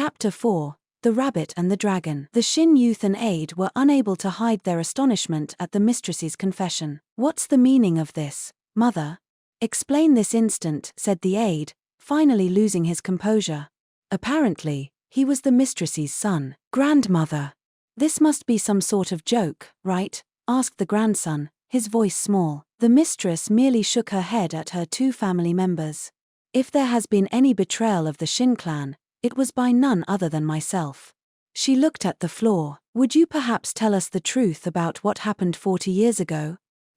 Chapter 4. The Rabbit and the Dragon. The Shin youth and aide were unable to hide their astonishment at the mistress's confession. "What's the meaning of this, mother? Explain this instant," said the aide, finally losing his composure. Apparently, he was the mistress's son. "Grandmother, this must be some sort of joke, right?" asked the grandson, his voice small. The mistress merely shook her head at her two family members. "If there has been any betrayal of the Shin clan, it was by none other than myself." She looked at the floor. "Would you perhaps tell us the truth about what happened 40 years ago?"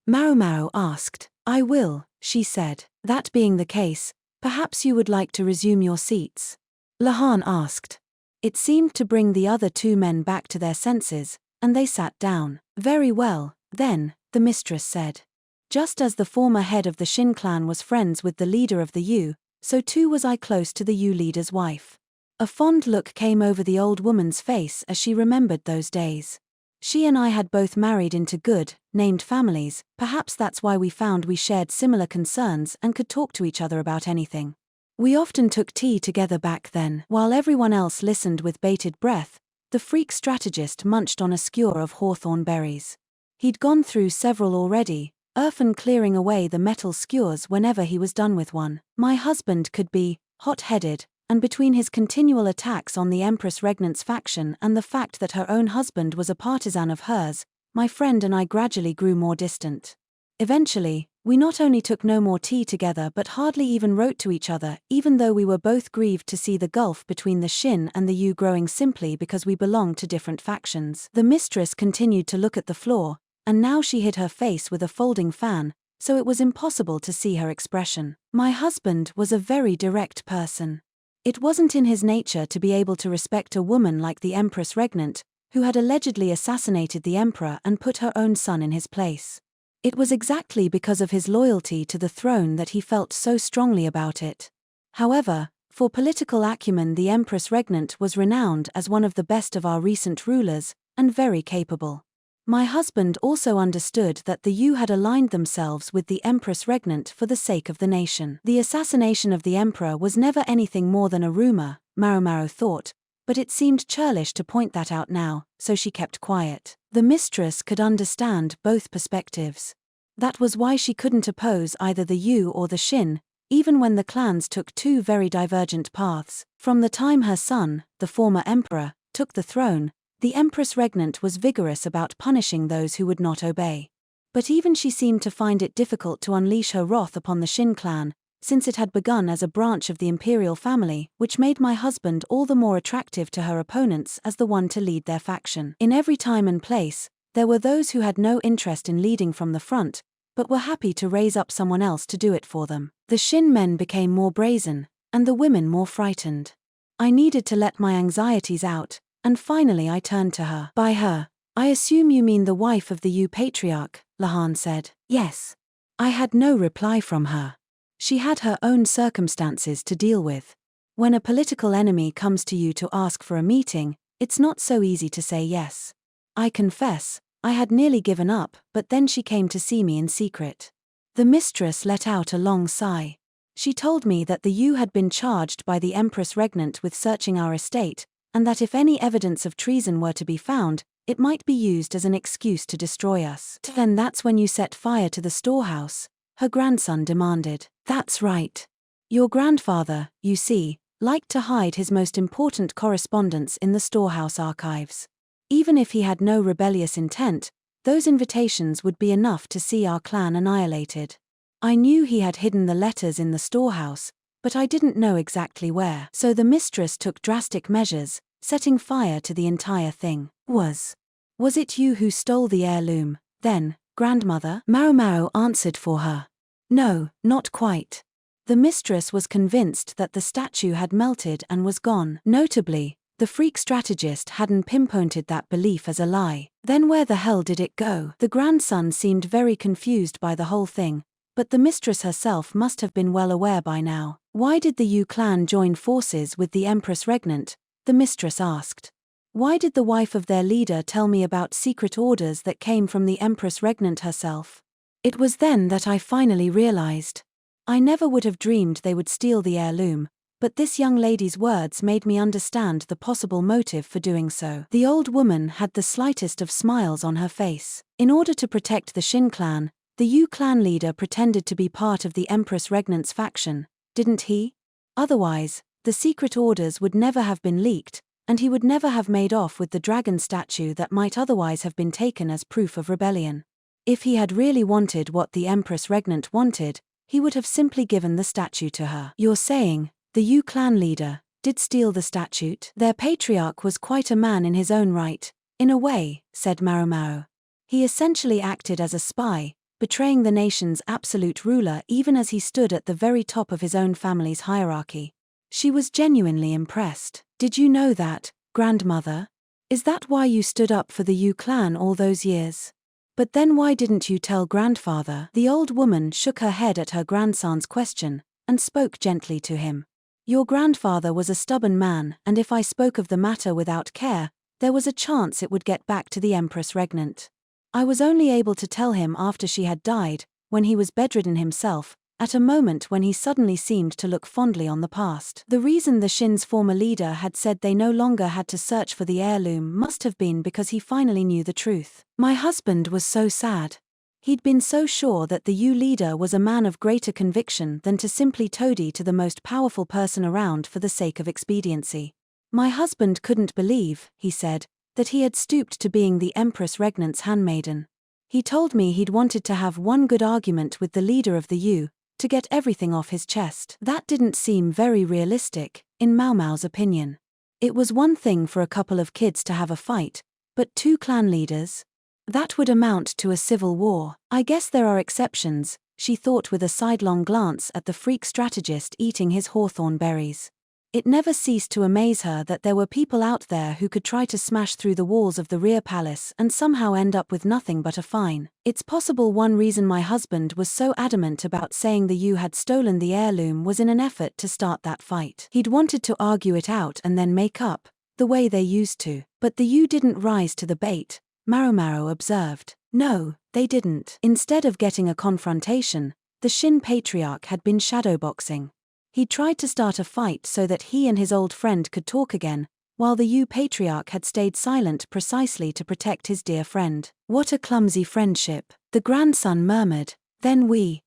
Maomao asked. "I will," she said. "That being the case, perhaps you would like to resume your seats?" Lahan asked. It seemed to bring the other two men back to their senses, and they sat down. "Very well, then," the mistress said. "Just as the former head of the Shin clan was friends with the leader of the Yu, so too was I close to the Yu leader's wife." A fond look came over the old woman's face as she remembered those days. "She and I had both married into good, named families, perhaps that's why we found we shared similar concerns and could talk to each other about anything. We often took tea together back then." While everyone else listened with bated breath, the freak strategist munched on a skewer of hawthorn berries. He'd gone through several already, often clearing away the metal skewers whenever he was done with one. "My husband could be hot-headed, and between his continual attacks on the Empress Regnant's faction and the fact that her own husband was a partisan of hers, my friend and I gradually grew more distant. Eventually, we not only took no more tea together but hardly even wrote to each other, even though we were both grieved to see the gulf between the Shin and the Yu growing simply because we belonged to different factions." The mistress continued to look at the floor, and now she hid her face with a folding fan, so it was impossible to see her expression. "My husband was a very direct person. It wasn't in his nature to be able to respect a woman like the Empress Regnant, who had allegedly assassinated the emperor and put her own son in his place. It was exactly because of his loyalty to the throne that he felt so strongly about it. However, for political acumen, the Empress Regnant was renowned as one of the best of our recent rulers, and very capable. My husband also understood that the Yu had aligned themselves with the Empress Regnant for the sake of the nation. The assassination of the emperor was never anything more than a rumor, Maomao thought, but it seemed churlish to point that out now, so she kept quiet. The mistress could understand both perspectives. That was why she couldn't oppose either the Yu or the Shin, even when the clans took two very divergent paths. From the time her son, the former emperor, took the throne, the Empress Regnant was vigorous about punishing those who would not obey. But even she seemed to find it difficult to unleash her wrath upon the Shin clan, since it had begun as a branch of the imperial family, which made my husband all the more attractive to her opponents as the one to lead their faction. In every time and place, there were those who had no interest in leading from the front, but were happy to raise up someone else to do it for them. The Shin men became more brazen, and the women more frightened. I needed to let my anxieties out, and finally I turned to her. "By her, I assume you mean the wife of the Yu patriarch," Lahan said. "Yes." I had no reply from her. She had her own circumstances to deal with. When a political enemy comes to you to ask for a meeting, it's not so easy to say yes. I confess, I had nearly given up, but then she came to see me in secret. The mistress let out a long sigh. She told me that the Yu had been charged by the Empress Regnant with searching our estate, and that if any evidence of treason were to be found, it might be used as an excuse to destroy us. "Then that's when you set fire to the storehouse?" her grandson demanded. "That's right. Your grandfather, you see, liked to hide his most important correspondence in the storehouse archives. Even if he had no rebellious intent, those invitations would be enough to see our clan annihilated. I knew he had hidden the letters in the storehouse, but I didn't know exactly where. So the mistress took drastic measures, setting fire to the entire thing. Was it you who stole the heirloom, then, grandmother?" Maomao answered for her. "No, not quite." The mistress was convinced that the statue had melted and was gone. Notably, the freak strategist hadn't pinpointed that belief as a lie. "Then where the hell did it go?" The grandson seemed very confused by the whole thing, but the mistress herself must have been well aware by now. "Why did the Yu clan join forces with the Empress Regnant?" the mistress asked. "Why did the wife of their leader tell me about secret orders that came from the Empress Regnant herself? It was then that I finally realized. I never would have dreamed they would steal the heirloom, but this young lady's words made me understand the possible motive for doing so. The old woman had the slightest of smiles on her face. In order to protect the Shin clan, the Yu clan leader pretended to be part of the Empress Regnant's faction, didn't he? Otherwise, the secret orders would never have been leaked, and he would never have made off with the dragon statue that might otherwise have been taken as proof of rebellion. If he had really wanted what the Empress Regnant wanted, he would have simply given the statue to her. You're saying, the Yu clan leader did steal the statue? Their patriarch was quite a man in his own right, in a way, said Maomao. He essentially acted as a spy, betraying the nation's absolute ruler even as he stood at the very top of his own family's hierarchy. She was genuinely impressed. Did you know that, grandmother? Is that why you stood up for the Yu clan all those years? But then why didn't you tell grandfather? The old woman shook her head at her grandson's question, and spoke gently to him. Your grandfather was a stubborn man, and if I spoke of the matter without care, there was a chance it would get back to the Empress Regnant. I was only able to tell him after she had died, when he was bedridden himself, at a moment when he suddenly seemed to look fondly on the past. The reason the Shin's former leader had said they no longer had to search for the heirloom must have been because he finally knew the truth. My husband was so sad. He'd been so sure that the Yu leader was a man of greater conviction than to simply toady to the most powerful person around for the sake of expediency. My husband couldn't believe, he said, that he had stooped to being the Empress Regnant's handmaiden. He told me he'd wanted to have one good argument with the leader of the Yu, to get everything off his chest. That didn't seem very realistic, in Maomao's opinion. It was one thing for a couple of kids to have a fight, but two clan leaders? That would amount to a civil war. I guess there are exceptions, she thought with a sidelong glance at the freak strategist eating his hawthorn berries. It never ceased to amaze her that there were people out there who could try to smash through the walls of the rear palace and somehow end up with nothing but a fine. It's possible one reason my husband was so adamant about saying the Yu had stolen the heirloom was in an effort to start that fight. He'd wanted to argue it out and then make up, the way they used to. But the Yu didn't rise to the bait, Maomao observed. No, they didn't. Instead of getting a confrontation, the Shin patriarch had been shadowboxing. He tried to start a fight so that he and his old friend could talk again, while the Yu patriarch had stayed silent precisely to protect his dear friend. What a clumsy friendship, the grandson murmured. Then we,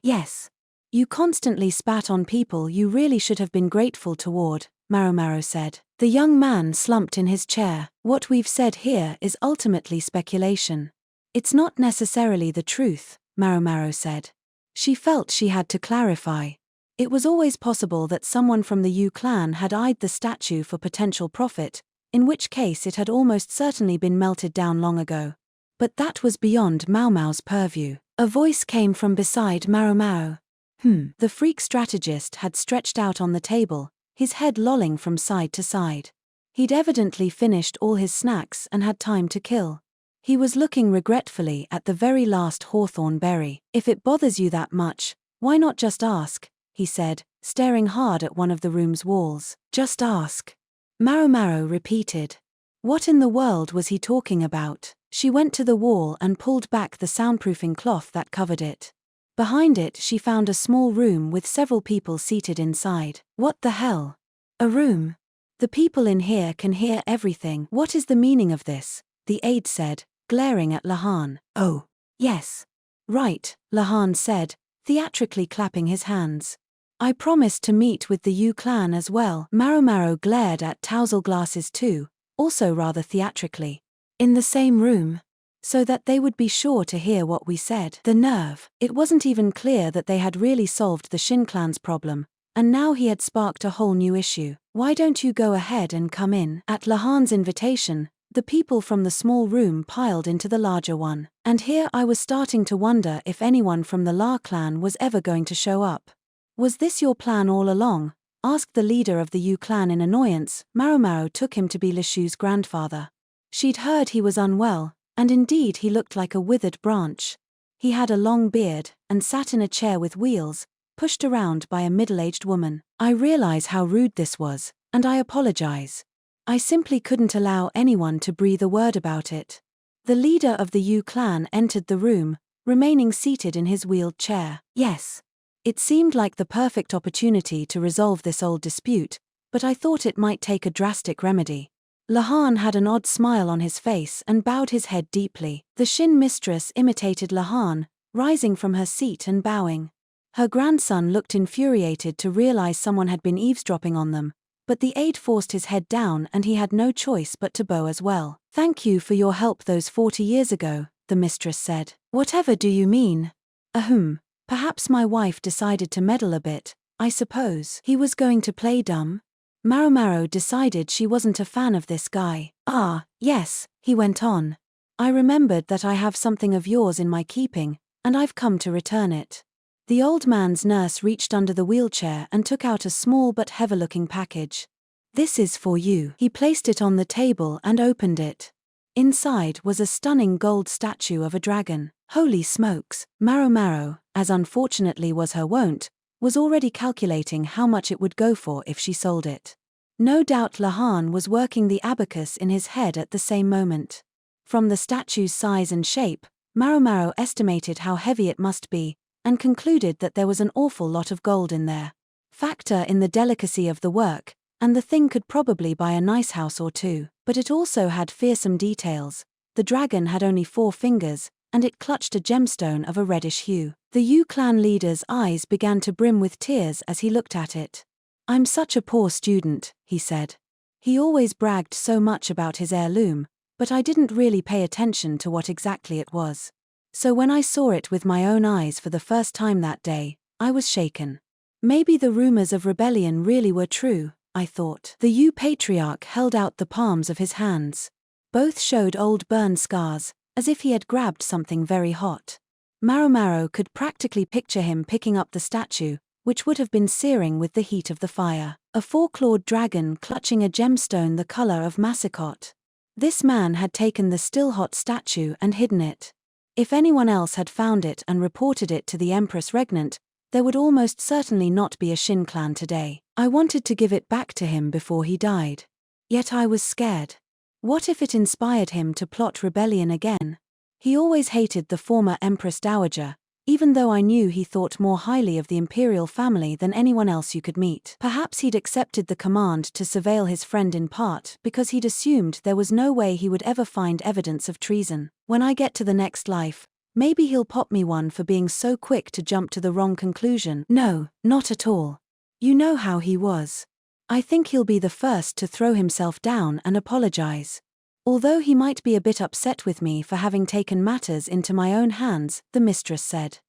yes. You constantly spat on people you really should have been grateful toward, Maomao said. The young man slumped in his chair. What we've said here is ultimately speculation. It's not necessarily the truth, Maomao said. She felt she had to clarify. It was always possible that someone from the Yu clan had eyed the statue for potential profit, in which case it had almost certainly been melted down long ago. But that was beyond Maomao's purview. A voice came from beside Maomao. The freak strategist had stretched out on the table, his head lolling from side to side. He'd evidently finished all his snacks and had time to kill. He was looking regretfully at the very last hawthorn berry. If it bothers you that much, why not just ask? He said, staring hard at one of the room's walls. Just ask. Maomao repeated. What in the world was he talking about? She went to the wall and pulled back the soundproofing cloth that covered it. Behind it she found a small room with several people seated inside. What the hell? A room? The people in here can hear everything. What is the meaning of this? The aide said, glaring at Lahan. Oh, yes. Right, Lahan said, theatrically clapping his hands. I promised to meet with the Yu clan as well. Maomao glared at Tousle Glasses too, also rather theatrically. In the same room. So that they would be sure to hear what we said. The nerve. It wasn't even clear that they had really solved the Shin clan's problem, and now he had sparked a whole new issue. Why don't you go ahead and come in? At Lahan's invitation, the people from the small room piled into the larger one. And here I was starting to wonder if anyone from the La clan was ever going to show up. Was this your plan all along? Asked the leader of the Yu clan in annoyance. Maomao took him to be Lishu's grandfather. She'd heard he was unwell, and indeed he looked like a withered branch. He had a long beard, and sat in a chair with wheels, pushed around by a middle-aged woman. I realize how rude this was, and I apologize. I simply couldn't allow anyone to breathe a word about it. The leader of the Yu clan entered the room, remaining seated in his wheeled chair. Yes. It seemed like the perfect opportunity to resolve this old dispute, but I thought it might take a drastic remedy. Lahan had an odd smile on his face and bowed his head deeply. The Shin mistress imitated Lahan, rising from her seat and bowing. Her grandson looked infuriated to realize someone had been eavesdropping on them, but the aide forced his head down and he had no choice but to bow as well. "Thank you for your help those 40 years ago," the mistress said. "Whatever do you mean?" "Ahem. Perhaps my wife decided to meddle a bit, I suppose." He was going to play dumb? Maomao decided she wasn't a fan of this guy. "Ah, yes," he went on. "I remembered that I have something of yours in my keeping, and I've come to return it." The old man's nurse reached under the wheelchair and took out a small but heavy-looking package. "This is for you." He placed it on the table and opened it. Inside was a stunning gold statue of a dragon. Holy smokes! Maomao, as unfortunately was her wont, was already calculating how much it would go for if she sold it. No doubt Lahan was working the abacus in his head at the same moment. From the statue's size and shape, Maomao estimated how heavy it must be, and concluded that there was an awful lot of gold in there. Factor in the delicacy of the work, and the thing could probably buy a nice house or two. But it also had fearsome details. The dragon had only 4 fingers, and it clutched a gemstone of a reddish hue. The Yu clan leader's eyes began to brim with tears as he looked at it. "I'm such a poor student," he said. He always bragged so much about his heirloom, but I didn't really pay attention to what exactly it was. So when I saw it with my own eyes for the first time that day, I was shaken. Maybe the rumors of rebellion really were true, I thought. The Yu patriarch held out the palms of his hands. Both showed old burn scars, as if he had grabbed something very hot. Maomao could practically picture him picking up the statue, which would have been searing with the heat of the fire. A 4-clawed dragon clutching a gemstone the color of massicot. This man had taken the still-hot statue and hidden it. If anyone else had found it and reported it to the Empress Regnant, there would almost certainly not be a Shin clan today. I wanted to give it back to him before he died. Yet I was scared. What if it inspired him to plot rebellion again? He always hated the former Empress Dowager, even though I knew he thought more highly of the imperial family than anyone else you could meet. Perhaps he'd accepted the command to surveil his friend in part because he'd assumed there was no way he would ever find evidence of treason. When I get to the next life, maybe he'll pop me one for being so quick to jump to the wrong conclusion. No, not at all. You know how he was. I think he'll be the first to throw himself down and apologize. Although he might be a bit upset with me for having taken matters into my own hands, the mistress said.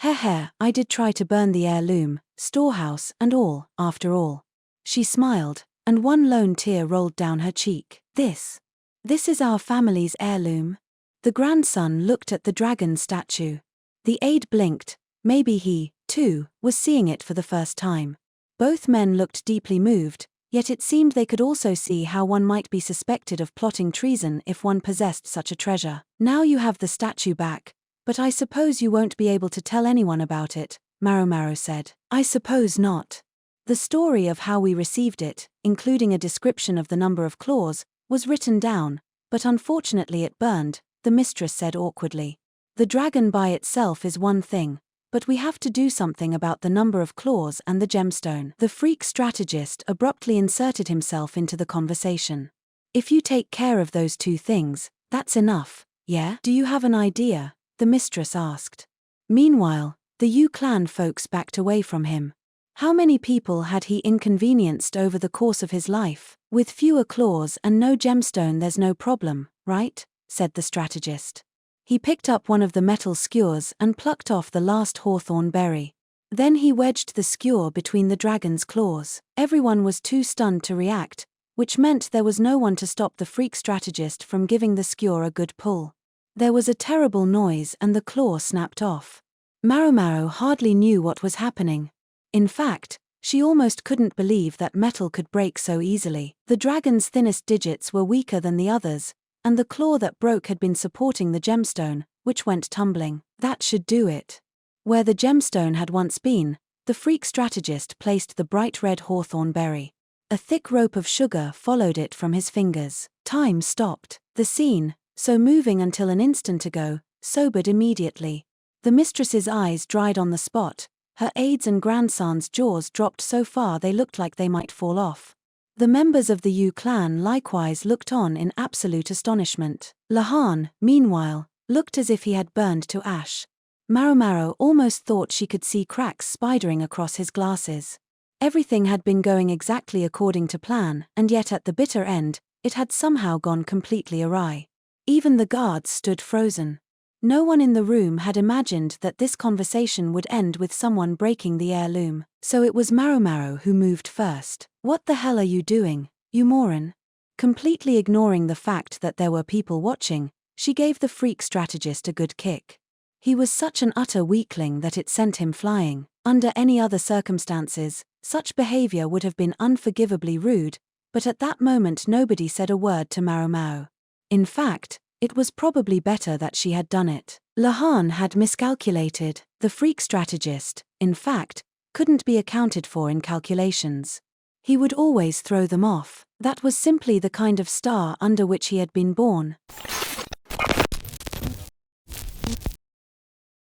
I did try to burn the heirloom, storehouse and all, after all. She smiled, and one lone tear rolled down her cheek. This is our family's heirloom. The grandson looked at the dragon statue. The aide blinked. Maybe he, too, was seeing it for the first time. Both men looked deeply moved, yet it seemed they could also see how one might be suspected of plotting treason if one possessed such a treasure. "Now you have the statue back, but I suppose you won't be able to tell anyone about it," Maomao said. "I suppose not." The story of how we received it, including a description of the number of claws, was written down, but unfortunately it burned, the mistress said awkwardly. "The dragon by itself is one thing, but we have to do something about the number of claws and the gemstone." The freak strategist abruptly inserted himself into the conversation. "If you take care of those 2 things, that's enough, yeah? Do you have an idea?" the mistress asked. Meanwhile, the Yu clan folks backed away from him. How many people had he inconvenienced over the course of his life? "With fewer claws and no gemstone there's no problem, right?" said the strategist. He picked up one of the metal skewers and plucked off the last hawthorn berry. Then he wedged the skewer between the dragon's claws. Everyone was too stunned to react, which meant there was no one to stop the freak strategist from giving the skewer a good pull. There was a terrible noise and the claw snapped off. Maomao hardly knew what was happening. In fact, she almost couldn't believe that metal could break so easily. The dragon's thinnest digits were weaker than the others, and the claw that broke had been supporting the gemstone, which went tumbling. That should do it. Where the gemstone had once been, the freak strategist placed the bright red hawthorn berry. A thick rope of sugar followed it from his fingers. Time stopped. The scene, so moving until an instant ago, sobered immediately. The mistress's eyes dried on the spot, Her aides and grandsons' jaws dropped so far they looked like they might fall off. The members of the Yu clan likewise looked on in absolute astonishment. Lahan, meanwhile, looked as if he had burned to ash. Maomao almost thought she could see cracks spidering across his glasses. Everything had been going exactly according to plan, and yet at the bitter end, it had somehow gone completely awry. Even the guards stood frozen. No one in the room had imagined that this conversation would end with someone breaking the heirloom, so it was Maomao who moved first. "What the hell are you doing, you moron?" Completely ignoring the fact that there were people watching, she gave the freak strategist a good kick. He was such an utter weakling that it sent him flying. Under any other circumstances, such behavior would have been unforgivably rude, but at that moment nobody said a word to Maomao. In fact, it was probably better that she had done it. Lahan had miscalculated. The freak strategist, in fact, couldn't be accounted for in calculations. He would always throw them off. That was simply the kind of star under which he had been born.